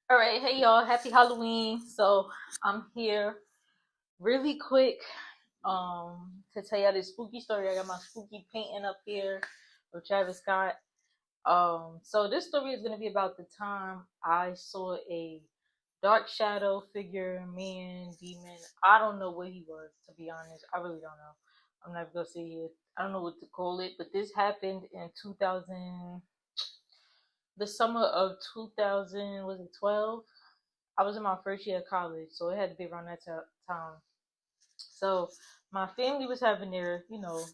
All right, hey y'all, happy Halloween. So I'm here really quick to tell y'all this spooky story. I got my spooky painting up here of Travis Scott. So this story is gonna be about the time I saw a dark shadow figure, man, demon. I don't know what he was, to be honest. I really don't know. I'm not gonna say it. I don't know what to call it, but this happened in 2000, the summer of 2000, was it 12? I was in my first year of college, so it had to be around that time. So my family was having their reunion,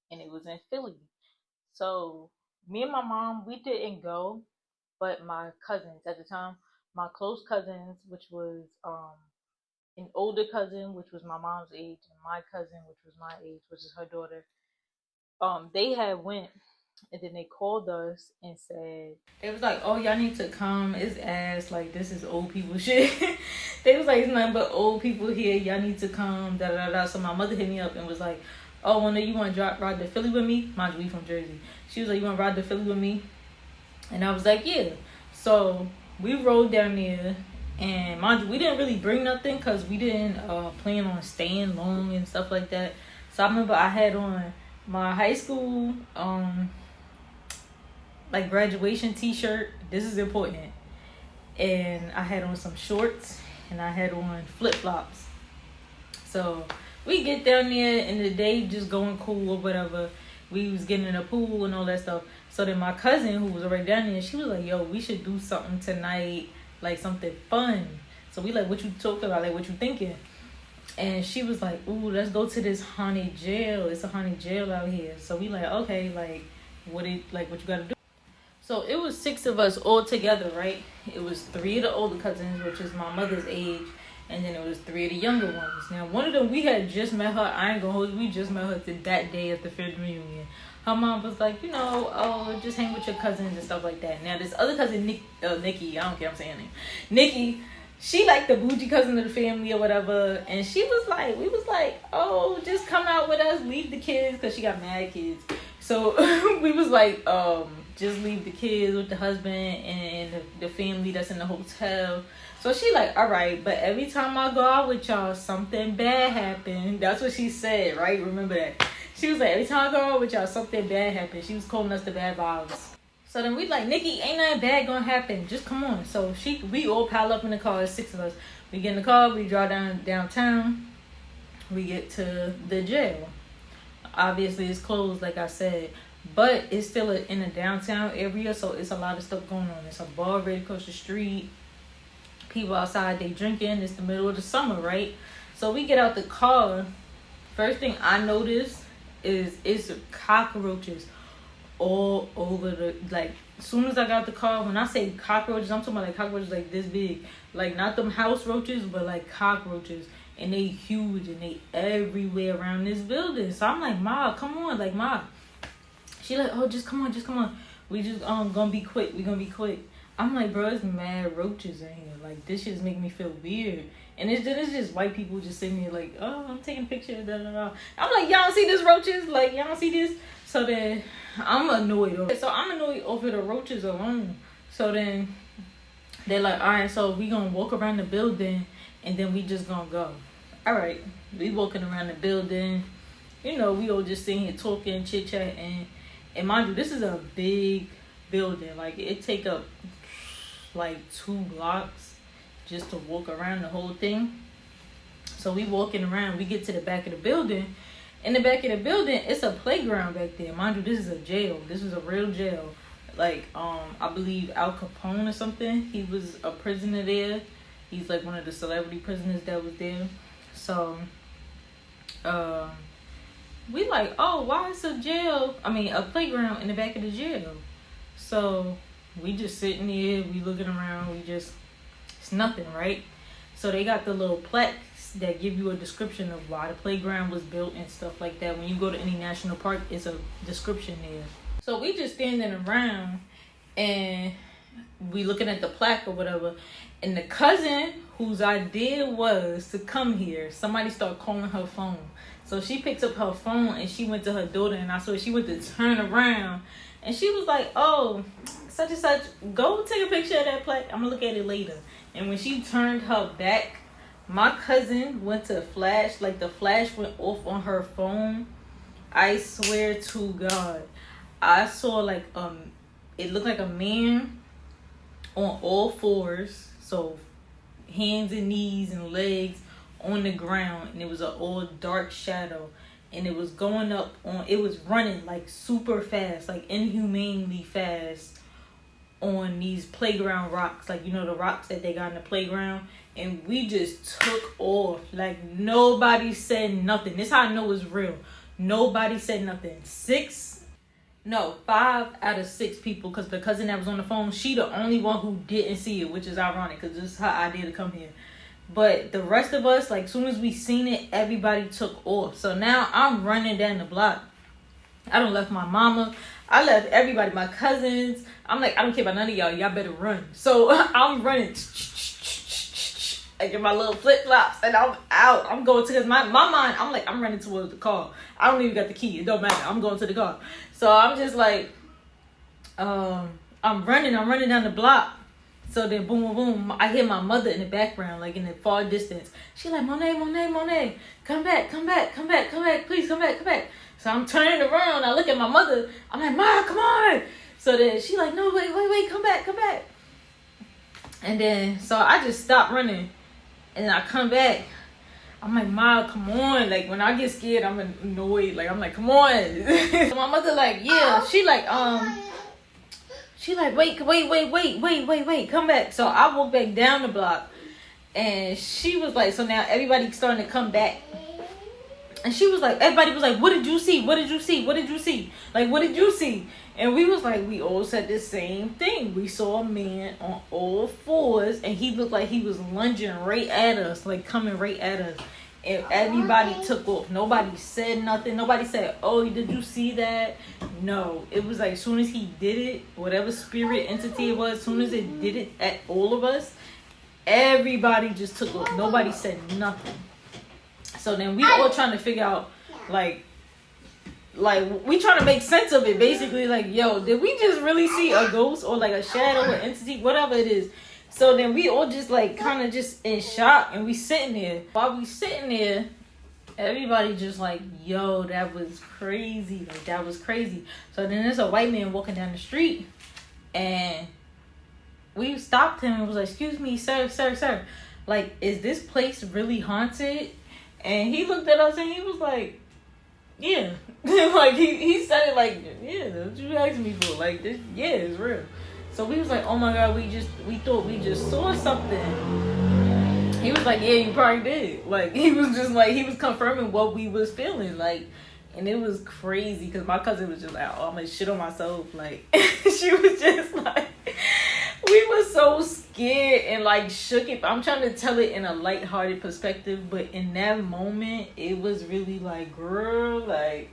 and it was in Philly. So me and my mom, we didn't go, but my cousins at the time, my close cousins, which was an older cousin, which was my mom's age, and my cousin, which was my age, which is her daughter. They had went, and then they called us and said they was like, "Oh, y'all need to come. It's ass like this is old people shit." They was like, "It's nothing but old people here. Y'all need to come." Da da da. So my mother hit me up and was like, "Oh, well, no, you want to ride to Philly with me?" Mind you, we from Jersey. She was like, "You want to ride to Philly with me?" And I was like, "Yeah." So we rode down there. And mind you, we didn't really bring nothing because we didn't plan on staying long and stuff like that. So I remember I had on my high school like graduation t-shirt. This is important. And I had on some shorts and I had on flip-flops. So we get down there and the day just going cool or whatever. We was getting in the pool and all that stuff. So then my cousin who was already down there, she was like, "Yo, we should do something tonight, like something fun." So we like, "What you talking about? Like, what you thinking?" And she was like, "Ooh, let's go to this haunted jail. It's a haunted jail out here." So we like, "Okay, like what you gotta do?" So it was six of us all together, right? It was three of the older cousins, which is my mother's age, and then it was three of the younger ones. Now, one of them, we had just met her. I ain't gonna hold you, we just met her that day at the family reunion. Her mom was like, "Oh, just hang with your cousins and stuff like that." Now, this other cousin, Nikki, I don't care, I'm saying her name. Nikki, she like the bougie cousin of the family or whatever, and we was like, "Oh, just come out with us, leave the kids," because she got mad kids. So we was like, just leave the kids with the husband and the family that's in the hotel. So she like, "All right, but every time I go out with y'all, something bad happened." That's what she said, right? Remember that. She was like, "Every time I go out with y'all, something bad happened." She was calling us the bad vibes. So then we like, "Nikki, ain't nothing bad gonna happen. Just come on." So we all pile up in the car, six of us. We get in the car, we drive downtown. We get to the jail. Obviously, it's closed, like I said, but it's still in a downtown area, so it's a lot of stuff going on. It's a bar right across the street. People outside, they drinking. It's the middle of the summer, right? So we get out the car. First thing I notice is it's cockroaches all over the, like, as soon as I got the car, when I say cockroaches, I'm talking about like cockroaches like this big. Like not them house roaches, but like cockroaches. And they huge and they everywhere around this building. So I'm like, "Ma, come on, like Ma." She like, "Oh, just come on, just come on. We just gonna be quick. We gonna be quick." I'm like, "Bro, it's mad roaches in here. Like this shit's making me feel weird." And it's just white people just sitting there like, "Oh, I'm taking pictures." Da, da, da. I'm like, "Y'all don't see this roaches? Like y'all don't see this?" So then I'm annoyed. So I'm annoyed over the roaches alone. So then they're like, "All right, so we gonna walk around the building and then we just gonna go." All right, we walking around the building. We all just sitting here talking, chit chatting. And mind you, this is a big building. Like it take up like 2 blocks just to walk around the whole thing. So we walking around. We get to the back of the building. In the back of the building, it's a playground back there. Mind you, this is a jail. This is a real jail. Like I believe Al Capone or something. He was a prisoner there. He's like one of the celebrity prisoners that was there. So, we like, "Oh, why is a playground in the back of the jail?" So we just sitting here, we looking around, it's nothing, right? So they got the little plaques that give you a description of why the playground was built and stuff like that. When you go to any national park, it's a description there. So we just standing around and we looking at the plaque or whatever. And the cousin whose idea was to come here, somebody started calling her phone. So she picked up her phone and she went to her daughter, and I saw she went to turn around and she was like, "Oh, such and such, go take a picture of that plaque. I'm gonna look at it later. And when she turned her back, my cousin went to flash, like the flash went off on her phone. I swear to God, I saw like it looked like a man on all fours, so hands and knees and legs on the ground, and it was an all dark shadow, and it was going up on, it was running like super fast, like inhumanely fast on these playground rocks, like, you know, the rocks that they got in the playground. And we just took off. Like, nobody said nothing. This is how I know it's real. Nobody said nothing. 5 out of 6 people, because the cousin that was on the phone, she the only one who didn't see it, which is ironic because this is her idea to come here. But the rest of us, like, soon as we seen it, everybody took off. So now I'm running down the block. I done left my mama. I left everybody, my cousins. I'm like, I don't care about none of y'all. Y'all better run. So I'm running. I get my little flip-flops and I'm out. I'm going to, because my mind, I'm like, I'm running towards the car. I don't even got the key. It don't matter. I'm going to the car. So I'm just like, I'm running down the block. So then boom, boom, boom, I hear my mother in the background, like in the far distance. She like, Monet, come back, please come back. So I'm turning around, I look at my mother, I'm like, Ma, come on. So then she like, no, wait, come back. And then, so I just stopped running, and I come back. I'm like, Ma, come on. Like, when I get scared, I'm annoyed. Like, I'm like, come on. So my mother like, yeah. She like, wait, come back. So I walked back down the block, and she was like, so now everybody's starting to come back. And she was like, everybody was like, what did you see? Like, what did you see? And we was like, we all said the same thing. We saw a man on all fours, and he looked like he was lunging right at us, like coming right at us. And everybody took off. Nobody said nothing. Nobody said, oh, did you see that? No. It was like, as soon as he did it, whatever spirit entity it was, as soon as it did it at all of us, everybody just took off. Nobody said nothing. So then we all trying to figure out, like we trying to make sense of it. Basically, like, yo, did we just really see a ghost or like a shadow or entity, whatever it is? So then we all just like kind of just in shock, and we sitting there. While we sitting there, everybody just like, yo, that was crazy. Like, that was crazy. So then there's a white man walking down the street, and we stopped him and was like, excuse me, sir. Like, is this place really haunted? And he looked at us and he was like, yeah. Like, he said it like, yeah, what you asking me for? Like, this, yeah, it's real. So we was like, oh my God, we thought we just saw something. He was like, yeah, you probably did. Like, he was just like, he was confirming what we was feeling. Like, and it was crazy because my cousin was just like, oh, I'm gonna shit on myself. Like, she was just like, we were so scared and like shook it. I'm trying to tell it in a lighthearted perspective, but in that moment, it was really like, girl, like,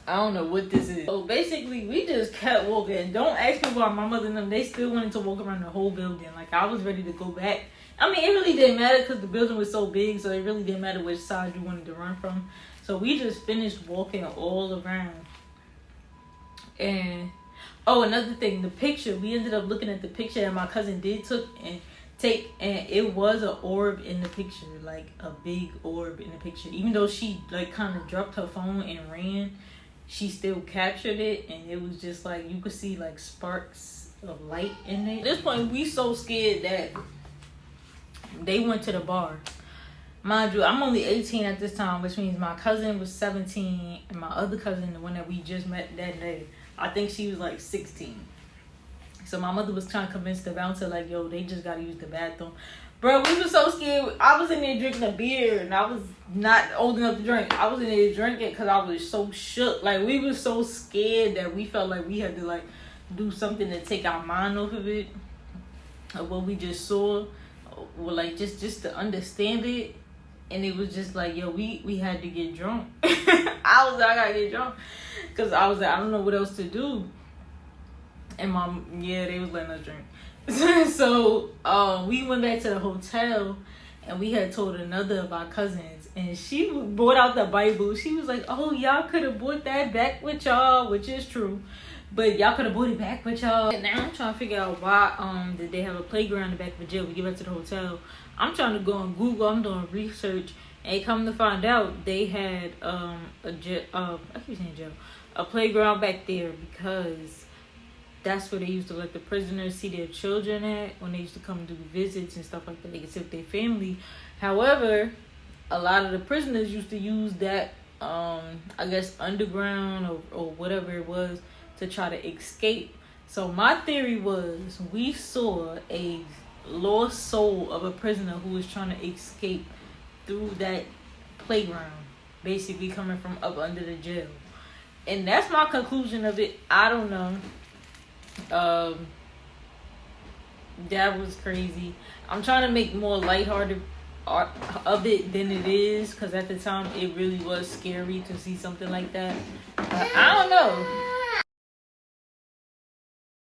I don't know what this is. So basically, we just kept walking. Don't ask me why my mother and them, they still wanted to walk around the whole building. Like, I was ready to go back. I mean, it really didn't matter because the building was so big, so it really didn't matter which side you wanted to run from. So we just finished walking all around. And, oh, another thing, the picture, we ended up looking at the picture that my cousin did take, and it was an orb in the picture, like a big orb in the picture. Even though she like kind of dropped her phone and ran, she still captured it, and it was just like, you could see like sparks of light in it. At this point, we so scared that they went to the bar. Mind you, I'm only 18 at this time, which means my cousin was 17, and my other cousin, the one that we just met that day, I think she was like 16. So my mother was trying to convince the bouncer, like, yo, they just gotta use the bathroom. Bro, we were so scared. I was in there drinking a beer, and I was not old enough to drink. I was in there drinking because I was so shook. Like, we were so scared that we felt like we had to, like, do something to take our mind off of it, of what we just saw, or, like, just to understand it. And it was just like, yo, we had to get drunk. I was like, I gotta get drunk. Because I was like, I don't know what else to do. And they was letting us drink. So we went back to the hotel, and we had told another of our cousins, and she brought out the Bible. She was like, oh, y'all could have brought that back with y'all, which is true. But y'all could have brought it back with y'all. Now I'm trying to figure out why did they have a playground in the back of the jail. We get back to the hotel. I'm trying to go on Google. I'm doing research, and come to find out they had I keep saying jail, a playground back there because that's where they used to let the prisoners see their children at when they used to come do visits and stuff like that. They could sit with their family. However, a lot of the prisoners used to use that I guess underground or whatever it was to try to escape. So my theory was we saw a lost soul of a prisoner who was trying to escape through that playground, basically coming from up under the jail. And that's my conclusion of it. I don't know. That was crazy. I'm trying to make more lighthearted art of it than it is, because at the time it really was scary to see something like that. I don't know.